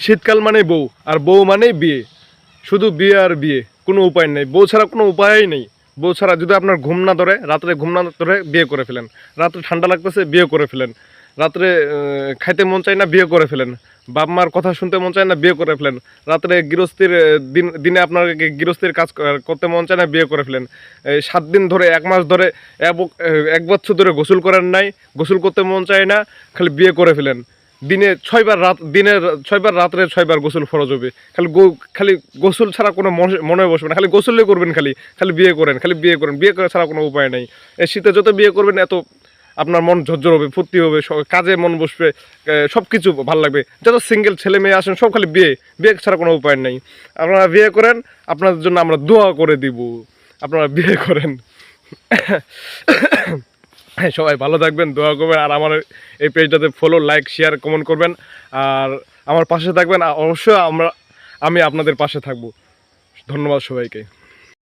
শীতকাল মানে বউ, আর বউ মানে বিয়ে। শুধু বিয়ে আর বিয়ে, কোনো উপায় নেই। বউ ছাড়া কোনো উপায়ই নেই। বউ ছাড়া যদি আপনার ঘুম না ধরে, রাত্রে ঘুম না ধরে, বিয়ে করে ফেলেন। রাত্রে ঠান্ডা লাগতেছে, বিয়ে করে ফেলেন। রাত্রে খাইতে মন চায় না, বিয়ে করে ফেলেন। বাপ মার কথা শুনতে মন চায় না, বিয়ে করে ফেলেন। রাত্রে গৃহস্থীর দিনে আপনার গৃহস্থীর কাজ করতে মন চায় না, বিয়ে করে ফেলেন। 7 দিন ধরে, 1 মাস ধরে, 1 বছর ধরে গোসল করেন নাই, গোসল করতে মন চায় না, খালি বিয়ে করে ফেলেন। দিনের 6 বার, রাত্রে 6 বার গোসল ফরজ হবে। খালি গোসল ছাড়া কোনো মনে বসবে না, খালি গোসলই করবেন, খালি খালি বিয়ে করেন, খালি বিয়ে করেন। বিয়ে করা ছাড়া কোনো উপায় নেই। এই শীতে যত বিয়ে করবেন এত আপনার মন ঝরঝর হবে, ফুর্তি হবে, কাজে মন বসবে, সব কিছু ভালো লাগবে। যত সিঙ্গেল ছেলে মেয়ে আসেন সব খালি বিয়ে, বিয়ে ছাড়া কোনো উপায় নেই। আপনারা বিয়ে করেন, আপনাদের জন্য আমরা দোয়া করে দিব। আপনারা বিয়ে করেন। হ্যাঁ, সবাই ভালো থাকবেন, দোয়া করবেন। আর আমার এই পেজটাতে ফলো, লাইক, শেয়ার, কমেন্ট করবেন। আর আমার পাশে থাকবেন। অবশ্যই আমি আপনাদের পাশে থাকবো। ধন্যবাদ সবাইকে।